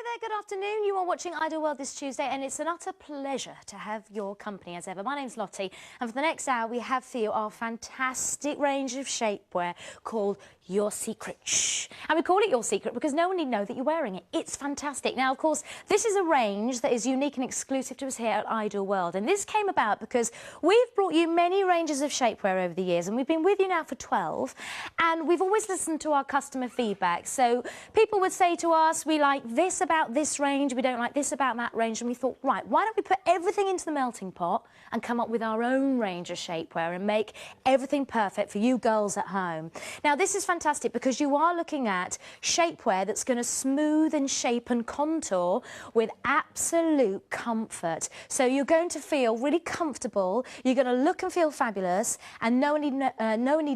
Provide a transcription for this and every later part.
Hello there, good afternoon. You are watching Idle World this Tuesday, and it's an utter pleasure to have your company as ever. My name's Lottie, and for the next hour we have for you our fantastic range of shapewear called Your Secret. Shh. And we call it Your Secret because no one need know that you're wearing it. It's fantastic. Now, of course, this is a range that is unique and exclusive to us here at Idle World, and this came about because we've brought you many ranges of shapewear over the years, and we've been with you now for 12, and we've always listened to our customer feedback. So people would say to us, we like this about this range, we don't like this about that range, and we thought, right, why don't we put everything into the melting pot and come up with our own range of shapewear and make everything perfect for you girls at home. Now, this is fantastic because you are looking at shapewear that's going to smooth and shape and contour with absolute comfort. So you're going to feel really comfortable, you're going to look and feel fabulous, and no one need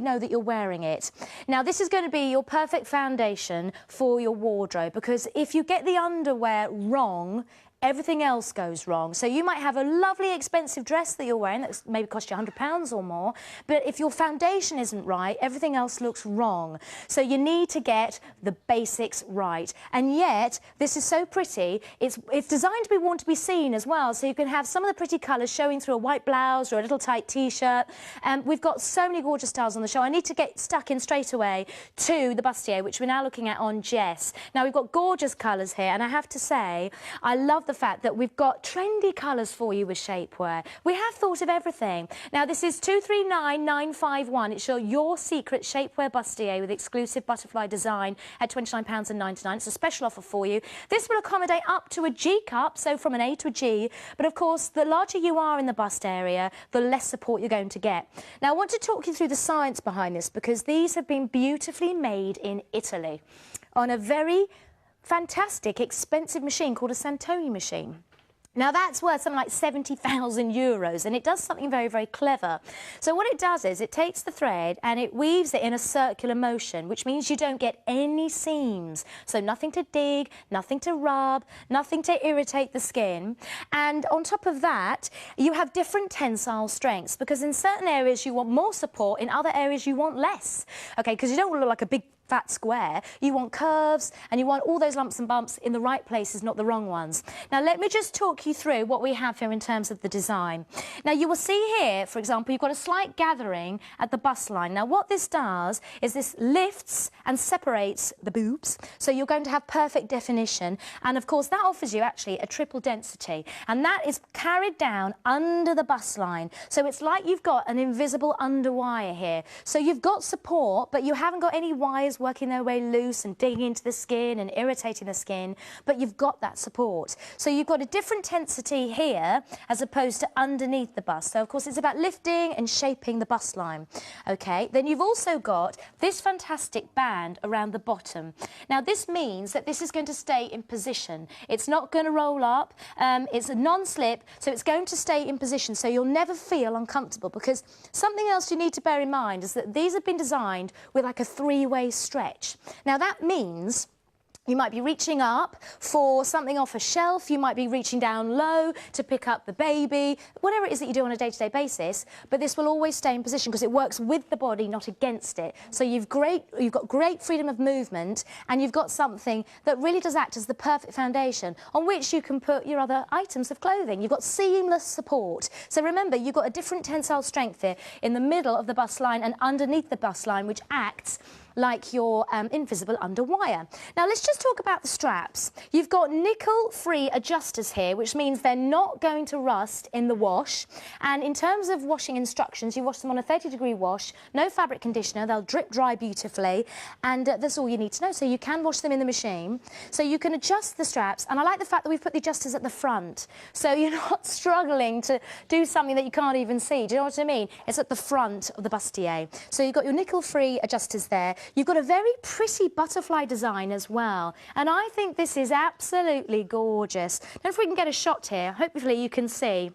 know that you're wearing it. Now, this is going to be your perfect foundation for your wardrobe, because if you get the underwear wrong, everything else goes wrong. So you might have a lovely expensive dress that you're wearing that's maybe cost you £100 or more, but if your foundation isn't right, everything else looks wrong. So you need to get the basics right. And yet, this is so pretty, it's designed to be worn to be seen as well, so you can have some of the pretty colours showing through a white blouse or a little tight t-shirt. We've got so many gorgeous styles on the show. I need to get stuck in straight away to the bustier, which we're now looking at on Jess. Now, we've got gorgeous colours here, and I have to say, I love the fact that we've got trendy colours for you with shapewear. We have thought of everything. Now, this is 239951. It's your Secret shapewear bustier with exclusive butterfly design at £29.99. It's a special offer for you. This will accommodate up to a G cup, so from an A to a G. But of course, the larger you are in the bust area, the less support you're going to get. Now, I want to talk you through the science behind this, because these have been beautifully made in Italy on a very fantastic, expensive machine called a Santoni machine. Now, that's worth something like €70,000, and it does something very, very clever. So what it does is it takes the thread and it weaves it in a circular motion, which means you don't get any seams. So nothing to dig, nothing to rub, nothing to irritate the skin. And on top of that, you have different tensile strengths, because in certain areas you want more support, in other areas you want less. Okay, because you don't want to look like a big fat square. You want curves, and you want all those lumps and bumps in the right places, not the wrong ones. Now, let me just talk you through what we have here in terms of the design. Now, you will see here, for example, you've got a slight gathering at the bust line. Now, what this does is this lifts and separates the boobs, so you're going to have perfect definition. And, of course, that offers you actually a triple density, and that is carried down under the bust line. So it's like you've got an invisible underwire here. So you've got support, but you haven't got any wires working their way loose and digging into the skin and irritating the skin, but you've got that support. So you've got a different tensity here as opposed to underneath the bust. So, of course, it's about lifting and shaping the bust line. Okay, then you've also got this fantastic band around the bottom. Now, this means that this is going to stay in position. It's not going to roll up. It's a non-slip, so it's going to stay in position, so you'll never feel uncomfortable, because something else you need to bear in mind is that these have been designed with like a three-way stretch. Now, that means you might be reaching up for something off a shelf, you might be reaching down low to pick up the baby, whatever it is that you do on a day-to-day basis, but this will always stay in position because it works with the body, not against it. So you've got great freedom of movement, and you've got something that really does act as the perfect foundation on which you can put your other items of clothing. You've got seamless support. So remember, you've got a different tensile strength here in the middle of the bust line and underneath the bust line, which acts like your invisible underwire. Now, let's just talk about the straps. You've got nickel-free adjusters here, which means they're not going to rust in the wash. And in terms of washing instructions, you wash them on a 30-degree wash, no fabric conditioner, they'll drip dry beautifully, and that's all you need to know. So you can wash them in the machine. So you can adjust the straps, and I like the fact that we've put the adjusters at the front, so you're not struggling to do something that you can't even see. Do you know what I mean? It's at the front of the bustier. So you've got your nickel-free adjusters there. You've got a very pretty butterfly design as well, and I think this is absolutely gorgeous. Now, if we can get a shot here, hopefully you can see.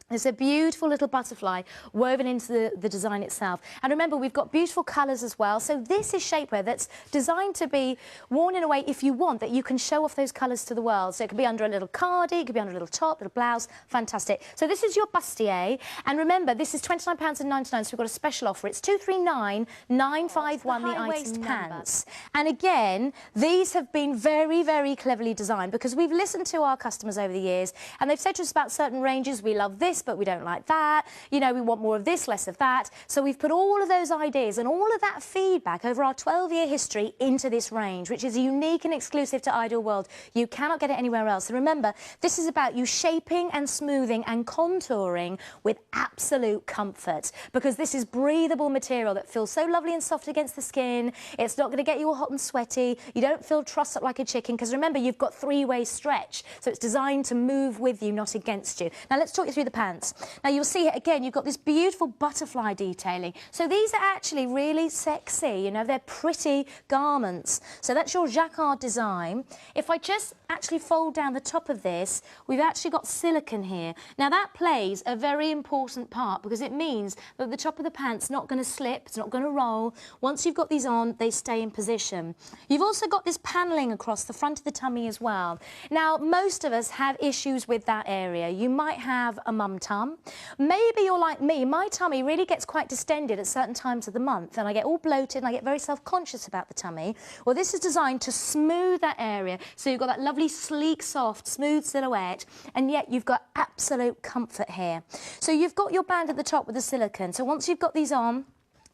It's a beautiful little butterfly woven into the design itself. And remember, we've got beautiful colours as well. So this is shapewear that's designed to be worn in a way, if you want, that you can show off those colours to the world. So it could be under a little cardi, it could be under a little top, little blouse. Fantastic. So this is your bustier. And remember, this is £29.99, so we've got a special offer. It's 239951, the item pants. And again, these have been very, very cleverly designed because we've listened to our customers over the years and they've said to us about certain ranges, we love this, but we don't like that. You know, we want more of this, less of that. So we've put all of those ideas and all of that feedback over our 12-year history into this range, which is unique and exclusive to Ideal World. You cannot get it anywhere else. So remember, this is about you shaping and smoothing and contouring with absolute comfort, because this is breathable material that feels so lovely and soft against the skin. It's not going to get you all hot and sweaty. You don't feel trussed up like a chicken, because remember, you've got three-way stretch. So it's designed to move with you, not against you. Now let's talk you through the pants. Now you'll see it again, you've got this beautiful butterfly detailing. So these are actually really sexy, you know, they're pretty garments. So that's your jacquard design. If I just actually fold down the top of this, we've actually got silicone here. Now that plays a very important part because it means that the top of the pant's not going to slip, it's not going to roll. Once you've got these on, they stay in position. You've also got this panelling across the front of the tummy as well. Now, most of us have issues with that area. You might have a mum tum. Maybe you're like me, my tummy really gets quite distended at certain times of the month and I get all bloated and I get very self-conscious about the tummy. Well, this is designed to smooth that area, so you've got that lovely, sleek, soft, smooth silhouette, and yet you've got absolute comfort here. So you've got your band at the top with the silicone, so once you've got these on,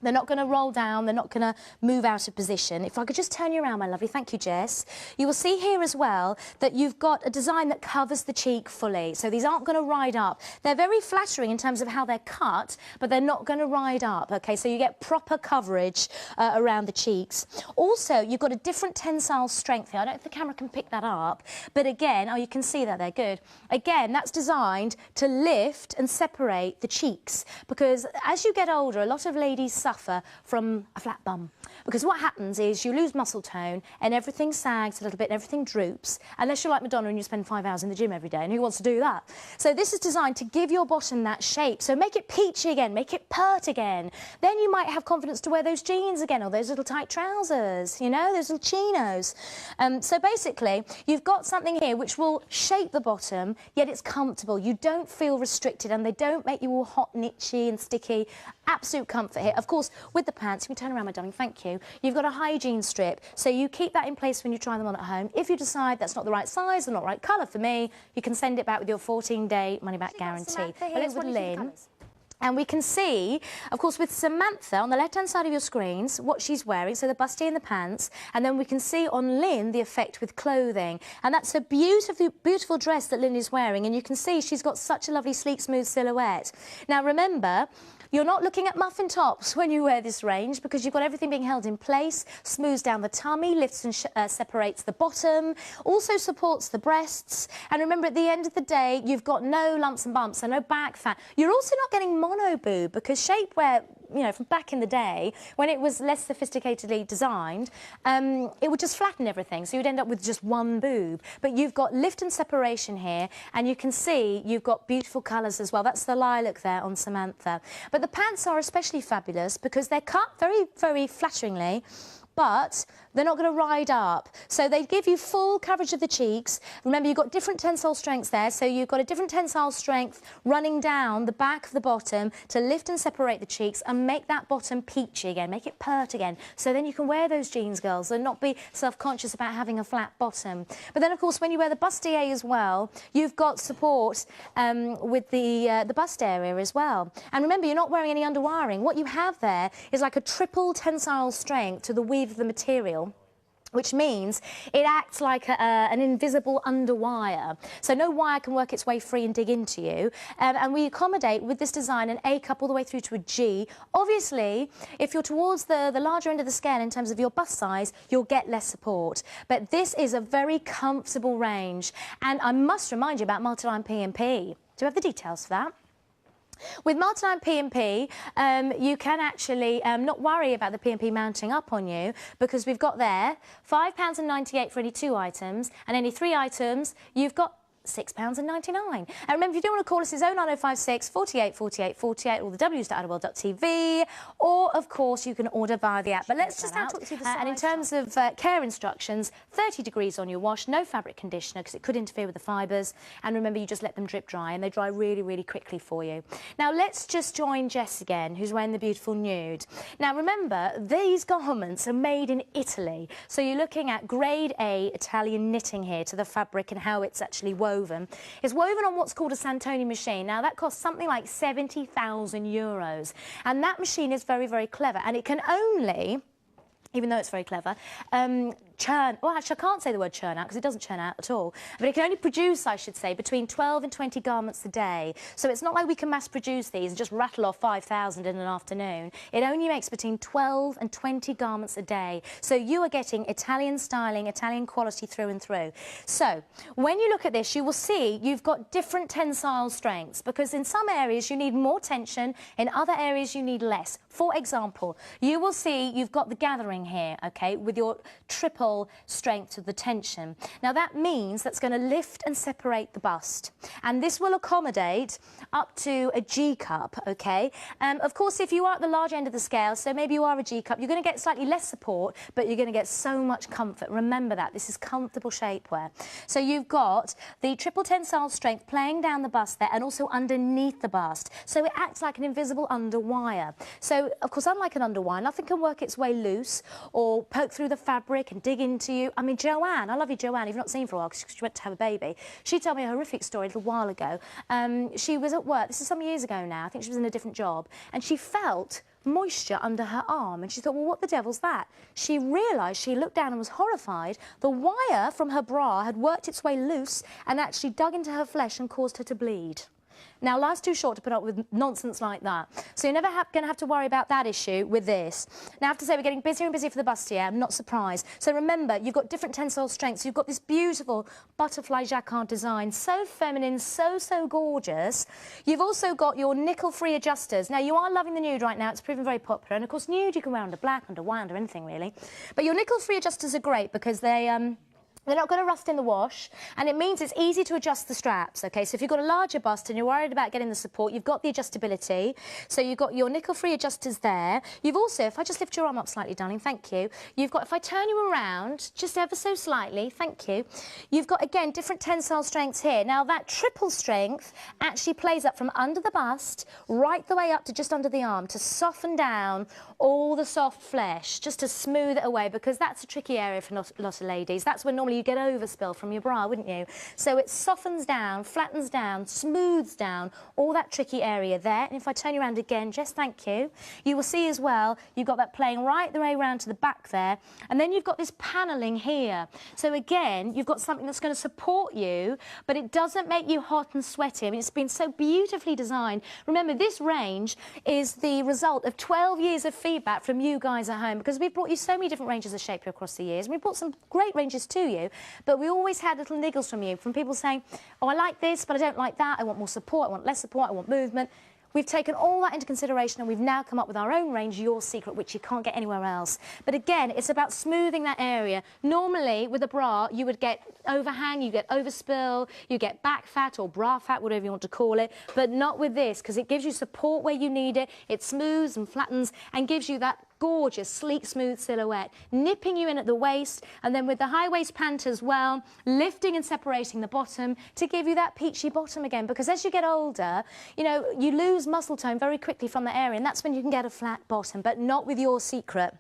they're not going to roll down, they're not going to move out of position. If I could just turn you around, my lovely, thank you, Jess. You will see here as well that you've got a design that covers the cheek fully. So these aren't going to ride up. They're very flattering in terms of how they're cut, but they're not going to ride up, OK? So you get proper coverage around the cheeks. Also, you've got a different tensile strength here. I don't know if the camera can pick that up, but again, oh, you can see that, they're good. Again, that's designed to lift and separate the cheeks, because as you get older, a lot of ladies suffer from a flat bum, because what happens is you lose muscle tone and everything sags a little bit and everything droops, unless you're like Madonna and you spend 5 hours in the gym every day, and who wants to do that? So this is designed to give your bottom that shape, so make it peachy again, make it pert again. Then you might have confidence to wear those jeans again, or those little tight trousers, you know, those little chinos. So basically, you've got something here which will shape the bottom, yet it's comfortable. You don't feel restricted and they don't make you all hot and itchy and sticky. Absolute comfort here. Of course, with the pants, if you turn around, my darling, thank you, you've got a hygiene strip, so you keep that in place when you try them on at home. If you decide that's not the right size or not the right colour for me, you can send it back with your 14-day money-back guarantee. Well, it's with Lynn. And we can see, of course, with Samantha on the left-hand side of your screens, what she's wearing, so the bustier and the pants, and then we can see on Lynn the effect with clothing. And that's a beautiful, beautiful dress that Lynn is wearing, and you can see she's got such a lovely, sleek, smooth silhouette. Now, remember, you're not looking at muffin tops when you wear this range, because you've got everything being held in place, smooths down the tummy, lifts and separates the bottom, also supports the breasts. And remember, at the end of the day, you've got no lumps and bumps and no back fat. You're also not getting mono boob, because shapewear, you know, from back in the day, when it was less sophisticatedly designed, it would just flatten everything, so you'd end up with just one boob. But you've got lift and separation here, and you can see you've got beautiful colours as well. That's the lilac there on Samantha. But the pants are especially fabulous because they're cut very, very flatteringly, but they're not going to ride up. So they give you full coverage of the cheeks. Remember, you've got different tensile strengths there, so you've got a different tensile strength running down the back of the bottom to lift and separate the cheeks and make that bottom peachy again, make it pert again. So then you can wear those jeans, girls, and not be self-conscious about having a flat bottom. But then, of course, when you wear the bustier as well, you've got support with the bust area as well. And remember, you're not wearing any underwiring. What you have there is like a triple tensile strength to the weave of the material, which means it acts like an invisible underwire. So no wire can work its way free and dig into you. And we accommodate with this design an A cup all the way through to a G. Obviously, if you're towards the larger end of the scale in terms of your bust size, you'll get less support. But this is a very comfortable range. And I must remind you about multi-line P&P. Do you have the details for that? With multi-line P&P, you can actually not worry about the P&P mounting up on you, because we've got there £5.98 for any 2 items, and any 3 items, you've got £6.99. And remember, if you do want to call us, it's 09056 48 48 48 or the w's.idleworld.tv, or of course you can order via the app. But let's just now talk through the and in terms of care instructions, 30 degrees on your wash, no fabric conditioner because it could interfere with the fibres, and remember you just let them drip dry and they dry really, really quickly for you. Now let's just join Jess again, who's wearing the beautiful nude. Now remember, these garments are made in Italy, so you're looking at grade A Italian knitting here to the fabric and how it's actually woven. It's woven on what's called a Santoni machine. Now that costs something like €70,000, and that machine is very, very clever, and it can only, even though it's very clever, churn, well actually I can't say the word churn out because it doesn't churn out at all, but it can only produce, I should say, between 12 and 20 garments a day. So it's not like we can mass produce these and just rattle off 5,000 in an afternoon. It only makes between 12 and 20 garments a day. So you are getting Italian styling, Italian quality through and through. So when you look at this, you will see you've got different tensile strengths, because in some areas you need more tension, in other areas you need less. For example, you will see you've got the gathering here, okay, with your triple strength to the tension. Now that means that's going to lift and separate the bust, and this will accommodate up to a G cup, okay? Of course, if you are at the large end of the scale, so maybe you are a G cup, you're going to get slightly less support, but you're going to get so much comfort. Remember that this is comfortable shapewear. So you've got the triple tensile strength playing down the bust there and also underneath the bust, so it acts like an invisible underwire. So of course, unlike an underwire, nothing can work its way loose or poke through the fabric and dig into you. I mean, Joanne, I love you, Joanne, you've not seen for a while because she went to have a baby. She told me a horrific story a little while ago. She was at work, this is some years ago now, I think she was in a different job, and she felt moisture under her arm, and she thought, well, what the devil's that? She realised, she looked down and was horrified, the wire from her bra had worked its way loose and actually dug into her flesh and caused her to bleed. Now, life's too short to put up with nonsense like that. So you're never going to have to worry about that issue with this. Now, I have to say, we're getting busier and busier for the bustier. I'm not surprised. So remember, you've got different tensile strengths. You've got this beautiful butterfly jacquard design, so feminine, so, so gorgeous. You've also got your nickel-free adjusters. Now, you are loving the nude right now. It's proven very popular. And, of course, nude you can wear under black, under white, under anything, really. But your nickel-free adjusters are great because they're not going to rust in the wash, and it means it's easy to adjust the straps, OK? So if you've got a larger bust and you're worried about getting the support, you've got the adjustability. So you've got your nickel-free adjusters there. You've also, if I just lift your arm up slightly, darling, thank you. You've got, if I turn you around, just ever so slightly, thank you. You've got, again, different tensile strengths here. Now, that triple strength actually plays up from under the bust right the way up to just under the arm to soften down all the soft flesh, just to smooth it away, because that's a tricky area for a lot of ladies. That's when normally you get overspill from your bra, wouldn't you? So it softens down, flattens down, smooths down all that tricky area there. And if I turn you around again, just thank you, you will see as well, you've got that playing right the way around to the back there. And then you've got this panelling here. So again, you've got something that's going to support you, but it doesn't make you hot and sweaty. I mean, it's been so beautifully designed. Remember, this range is the result of 12 years of feedback from you guys at home, because we've brought you so many different ranges of shapewear across the years, and we've brought some great ranges to you, but we always had little niggles from you, from people saying, oh, I like this, but I don't like that, I want more support, I want less support, I want movement. We've taken all that into consideration, and we've now come up with our own range, Your Secret, which you can't get anywhere else. But again, it's about smoothing that area. Normally, with a bra, you would get overhang, you get overspill, you get back fat or bra fat, whatever you want to call it, but not with this, because it gives you support where you need it. It smooths and flattens and gives you that gorgeous, sleek, smooth silhouette, nipping you in at the waist, and then with the high waist pant as well, lifting and separating the bottom to give you that peachy bottom again, because as you get older, you know, you lose muscle tone very quickly from the area, and that's when you can get a flat bottom, but not with Your Secret.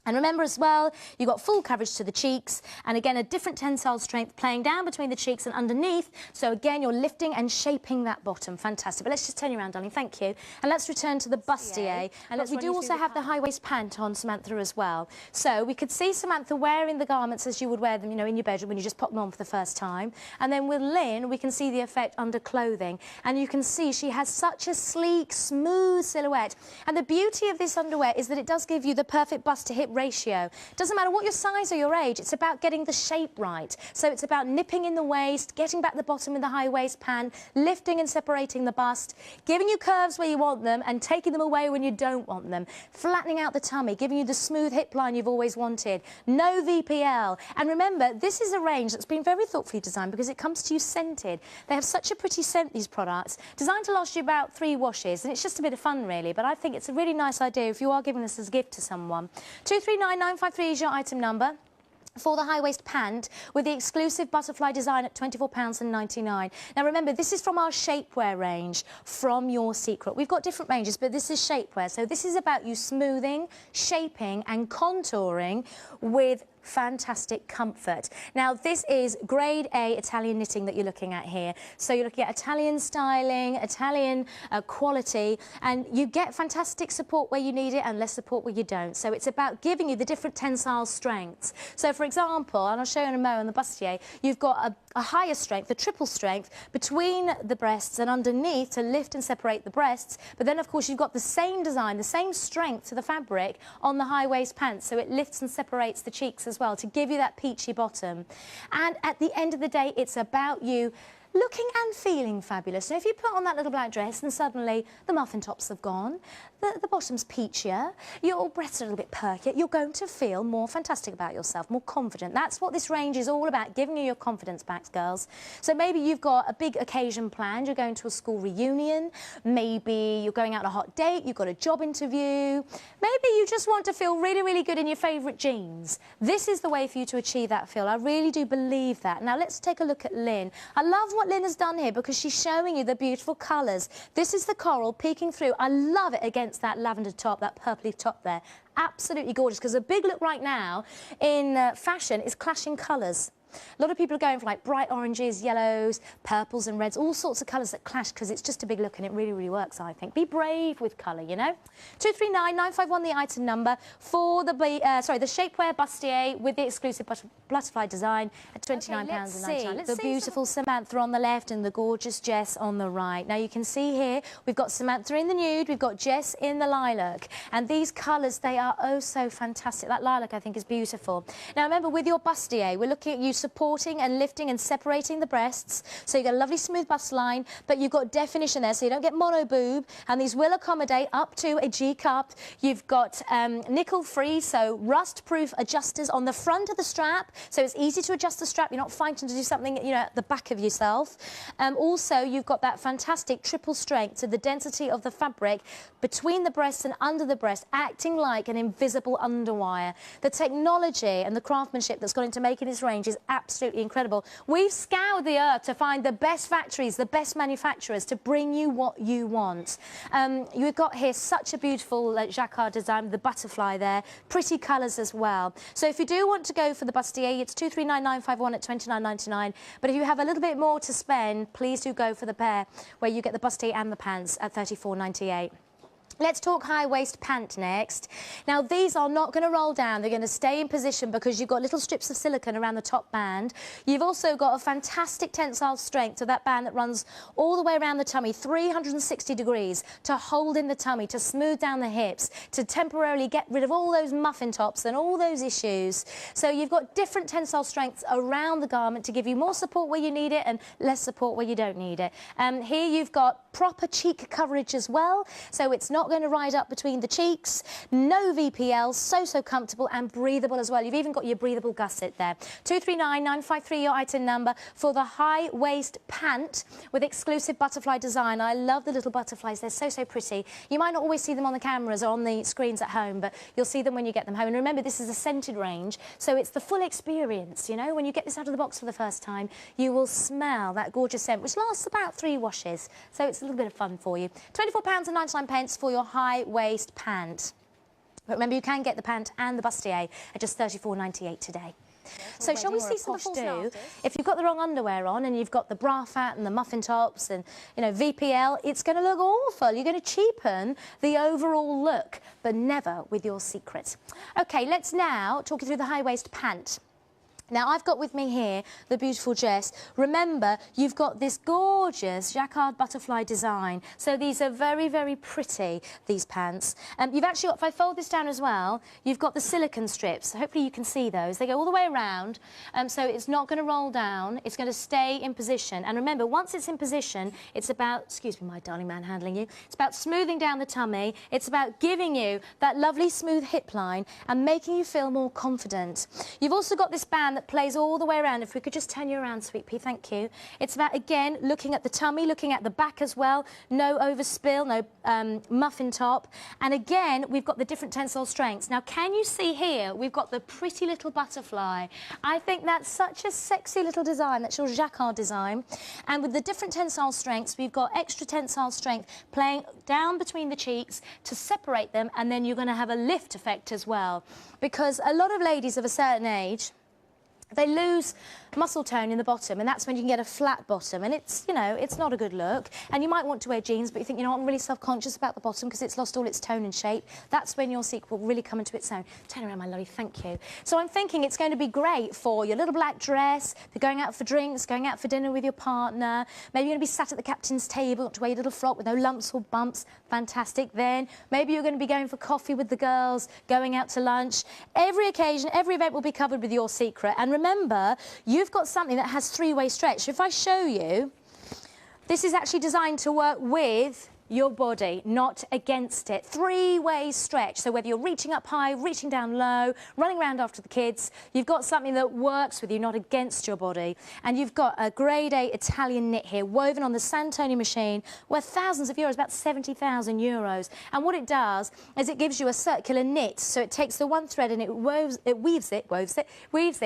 And remember as well, you've got full coverage to the cheeks, and again, a different tensile strength playing down between the cheeks and underneath. So again, you're lifting and shaping that bottom. Fantastic. But let's just turn you around, darling. Thank you. And let's return to the bustier. And we do also have the high-waist pant on Samantha as well. So we could see Samantha wearing the garments as you would wear them, you know, in your bedroom when you just pop them on for the first time. And then with Lynn, we can see the effect under clothing. And you can see she has such a sleek, smooth silhouette. And the beauty of this underwear is that it does give you the perfect bust-to-hip ratio. Doesn't matter what your size or your age, it's about getting the shape right. So it's about nipping in the waist, getting back the bottom with the high waist pant, lifting and separating the bust, giving you curves where you want them and taking them away when you don't want them, flattening out the tummy, giving you the smooth hip line you've always wanted, no VPL. And remember, this is a range that's been very thoughtfully designed because it comes to you scented. They have such a pretty scent, these products, designed to last you about 3 washes, and it's just a bit of fun really, but I think it's a really nice idea if you are giving this as a gift to someone. 239953 is your item number for the high waist pant with the exclusive butterfly design at £24.99. Now remember, this is from our shapewear range from Your Secret. We've got different ranges, but this is shapewear, so this is about you smoothing, shaping and contouring with fantastic comfort. Now this is grade A Italian knitting that you're looking at here. So you're looking at Italian styling, Italian quality, and you get fantastic support where you need it and less support where you don't. So it's about giving you the different tensile strengths. So for example, and I'll show you in a moment on the bustier, you've got a higher strength, the triple strength between the breasts and underneath to lift and separate the breasts, but then of course you've got the same design, the same strength to the fabric on the high waist pants, so it lifts and separates the cheeks as well to give you that peachy bottom. And at the end of the day, it's about you looking and feeling fabulous. So if you put on that little black dress and suddenly the muffin tops have gone, the bottom's peachier, your breasts are a little bit perkier, you're going to feel more fantastic about yourself, more confident. That's what this range is all about, giving you your confidence back, girls. So maybe you've got a big occasion planned, you're going to a school reunion, maybe you're going out on a hot date, you've got a job interview, maybe you just want to feel really, really good in your favourite jeans. This is the way for you to achieve that feel. I really do believe that. Now let's take a look at Lynn. I love what Lynn has done here because she's showing you the beautiful colours. This is the coral peeking through. I love it against that lavender top, that purpley top there. Absolutely gorgeous, because a big look right now in fashion is clashing colours. A lot of people are going for like bright oranges, yellows, purples and reds, all sorts of colours that clash because it's just a big look and it really, really works, I think. Be brave with colour, you know. 239951, the item number for the shapewear bustier with the exclusive butterfly design at £29.99. The beautiful Samantha on the left and the gorgeous Jess on the right. Now you can see here we've got Samantha in the nude, we've got Jess in the lilac, and these colours, they are oh so fantastic. That lilac I think is beautiful. Now remember, with your bustier, we're looking at you supporting and lifting and separating the breasts, so you get a lovely smooth bust line, but you've got definition there, so you don't get mono boob, and these will accommodate up to a G cup. You've got nickel free, so rust proof adjusters on the front of the strap, so it's easy to adjust the strap. You're not fighting to do something, you know, at the back of yourself. Also you've got that fantastic triple strength, so the density of the fabric between the breasts and under the breast, acting like an invisible underwire. The technology and the craftsmanship that's gone into making this range is absolutely incredible. We've scoured the earth to find the best factories, the best manufacturers to bring you what you want. You've got here such a beautiful jacquard design, the butterfly there, pretty colours as well. So if you do want to go for the bustier, it's 239951 at £29.99. But if you have a little bit more to spend, please do go for the pair where you get the bustier and the pants at £34.98. Let's talk high waist pant next. Now these are not going to roll down, they're going to stay in position because you've got little strips of silicone around the top band. You've also got a fantastic tensile strength to that band that runs all the way around the tummy, 360 degrees, to hold in the tummy, to smooth down the hips, to temporarily get rid of all those muffin tops and all those issues. So you've got different tensile strengths around the garment to give you more support where you need it and less support where you don't need it. Here you've got proper cheek coverage as well, so it's not going to ride up between the cheeks. No VPL, so comfortable and breathable as well. You've even got your breathable gusset there. 239953, your item number for the high waist pant with exclusive butterfly design. I love the little butterflies, they're so pretty. You might not always see them on the cameras or on the screens at home, but you'll see them when you get them home. And remember, this is a scented range, so it's the full experience, you know. When you get this out of the box for the first time, you will smell that gorgeous scent, which lasts about 3 washes, so it's a little bit of fun for you. £24.99 for your high waist pant. But remember, you can get the pant and the bustier at just £34.98 today. So shall we see some before do? If you've got the wrong underwear on and you've got the bra fat and the muffin tops and, you know, VPL, it's going to look awful. You're going to cheapen the overall look, but never with Your Secret. OK, let's now talk you through the high waist pant. Now, I've got with me here the beautiful dress. Remember, you've got this gorgeous jacquard butterfly design. So these are very, very pretty, these pants. You've actually got, if I fold this down as well, you've got the silicone strips. Hopefully you can see those. They go all the way around, so it's not going to roll down. It's going to stay in position. And remember, once it's in position, it's about, excuse me, my darling man handling you, it's about smoothing down the tummy. It's about giving you that lovely smooth hip line and making you feel more confident. You've also got this band that plays all the way around. If we could just turn you around, Sweet Pea, thank you. It's about, again, looking at the tummy, looking at the back as well. No overspill, no muffin top. And again, we've got the different tensile strengths. Now, can you see here, we've got the pretty little butterfly. I think that's such a sexy little design. That's your jacquard design. And with the different tensile strengths, we've got extra tensile strength playing down between the cheeks to separate them, and then you're going to have a lift effect as well. Because a lot of ladies of a certain age, they lose muscle tone in the bottom, and that's when you can get a flat bottom, and it's, you know, it's not a good look. And you might want to wear jeans, but you think, you know, I'm really self-conscious about the bottom because it's lost all its tone and shape. That's when your secret will really come into its own. Turn around, my lovely, thank you. So I'm thinking it's going to be great for your little black dress, for going out for drinks, going out for dinner with your partner. Maybe you're going to be sat at the captain's table, to wear your little frock with no lumps or bumps. Fantastic. Then maybe you're going to be going for coffee with the girls, going out to lunch. Every occasion, every event will be covered with your secret. And remember, you've got something that has three-way stretch. If I show you, this is actually designed to work with your body, not against it. Three-way stretch. So whether you're reaching up high, reaching down low, running around after the kids, you've got something that works with you, not against your body. And you've got a grade A Italian knit here, woven on the Santoni machine, worth thousands of euros, about 70,000 euros. And what it does is it gives you a circular knit. So it takes the one thread and it weaves it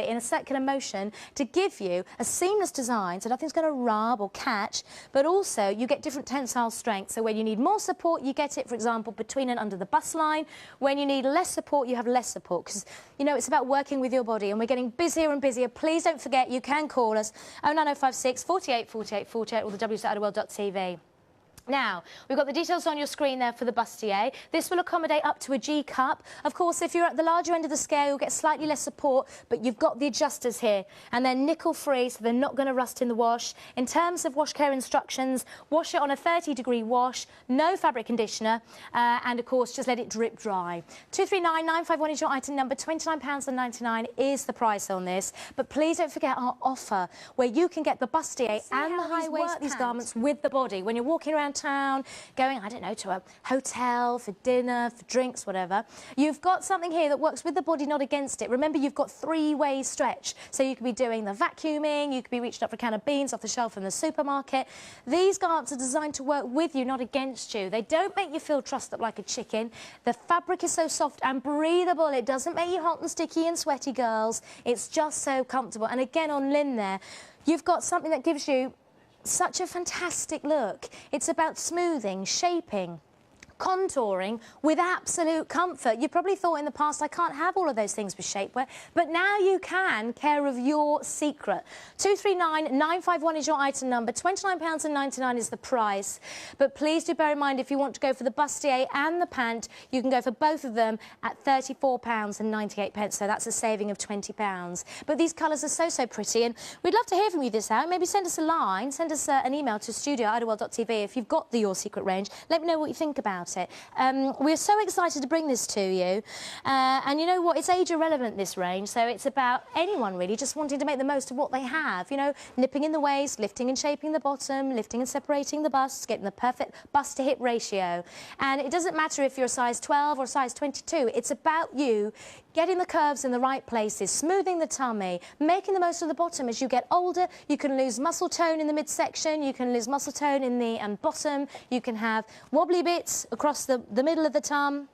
in a circular motion to give you a seamless design, so nothing's going to rub or catch, but also you get different tensile strength. So when you need more support, you get it, for example, between and under the bust line. When you need less support, you have less support, because, you know, it's about working with your body, and we're getting busier and busier. Please don't forget, you can call us 09056 48 48 48 or the w.idleworld.tv. Now, we've got the details on your screen there for the bustier. This will accommodate up to a G cup. Of course, if you're at the larger end of the scale, you'll get slightly less support, but you've got the adjusters here, and they're nickel-free, so they're not going to rust in the wash. In terms of wash care instructions, wash it on a 30-degree wash, no fabric conditioner, and, of course, just let it drip dry. 239951 is your item number. £29.99 is the price on this. But please don't forget our offer, where you can get the bustier and the high-waist these garments with the body. When you're walking around town, going, I don't know, to a hotel, for dinner, for drinks, whatever, you've got something here that works with the body, not against it. Remember, you've got three-way stretch. So you could be doing the vacuuming, you could be reaching up for a can of beans off the shelf in the supermarket. These garments are designed to work with you, not against you. They don't make you feel trussed up like a chicken. The fabric is so soft and breathable. It doesn't make you hot and sticky and sweaty, girls. It's just so comfortable. And again, on Lynn there, you've got something that gives you such a fantastic look. It's about smoothing, shaping, contouring with absolute comfort. You probably thought in the past, I can't have all of those things with shapewear, but now you can. Care of your secret. 239951 is your item number. £29.99 is the price. But please do bear in mind, if you want to go for the bustier and the pant, you can go for both of them at £34.98. So that's a saving of £20. But these colours are so, so pretty, and we'd love to hear from you this hour. Maybe send us a line, send us an email to studio@idleworld.tv if you've got the Your Secret range. Let me know what you think about it. We're so excited to bring this to you, and you know what, it's age irrelevant, this range, so it's about anyone really just wanting to make the most of what they have, you know, nipping in the waist, lifting and shaping the bottom, lifting and separating the busts, getting the perfect bust to hip ratio. And it doesn't matter if you're a size 12 or size 22, it's about you getting the curves in the right places, smoothing the tummy, making the most of the bottom. As you get older, you can lose muscle tone in the midsection, you can lose muscle tone in the bottom, you can have wobbly bits across the middle of the tum.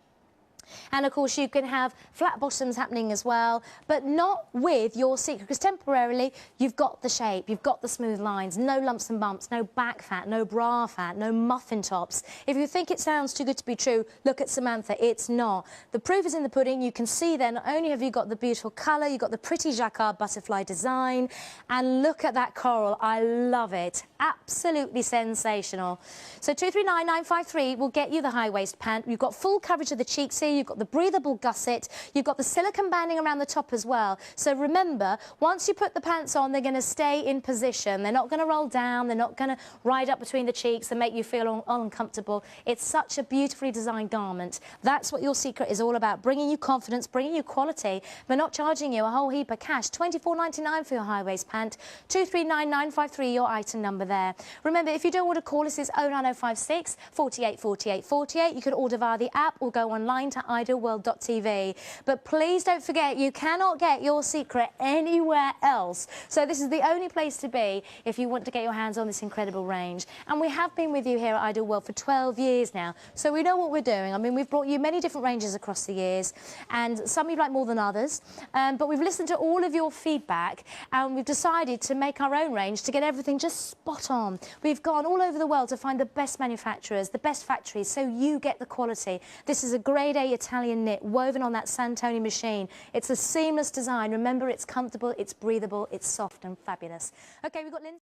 And, of course, you can have flat bottoms happening as well, but not with Your Secret, because temporarily you've got the shape, you've got the smooth lines, no lumps and bumps, no back fat, no bra fat, no muffin tops. If you think it sounds too good to be true, look at Samantha. It's not. The proof is in the pudding. You can see there, not only have you got the beautiful colour, you've got the pretty jacquard butterfly design, and look at that coral. I love it. Absolutely sensational. So 239953 will get you the high waist pant. You've got full coverage of the cheeks here. you've got the breathable gusset, you've got the silicone banding around the top as well. So remember, once you put the pants on, they're going to stay in position. They're not going to roll down, they're not going to ride up between the cheeks and make you feel uncomfortable. It's such a beautifully designed garment. That's what Your Secret is all about, bringing you confidence, bringing you quality, but not charging you a whole heap of cash. £24.99 for your high waist pant, 239953, your item number there. Remember, if you don't want to call us, it's 09056 48 48 48. You can order via the app or go online to idealworld.tv. But please don't forget, you cannot get Your Secret anywhere else. So this is the only place to be if you want to get your hands on this incredible range. And we have been with you here at Ideal World for 12 years now, so we know what we're doing. I mean, we've brought you many different ranges across the years, and some you like more than others. But we've listened to all of your feedback, and we've decided to make our own range to get everything just spot on. We've gone all over the world to find the best manufacturers, the best factories, so you get the quality. This is a grade A Italian knit woven on that Santoni machine. It's a seamless design. Remember, it's comfortable, it's breathable, it's soft and fabulous. Okay, we've got Lindsay.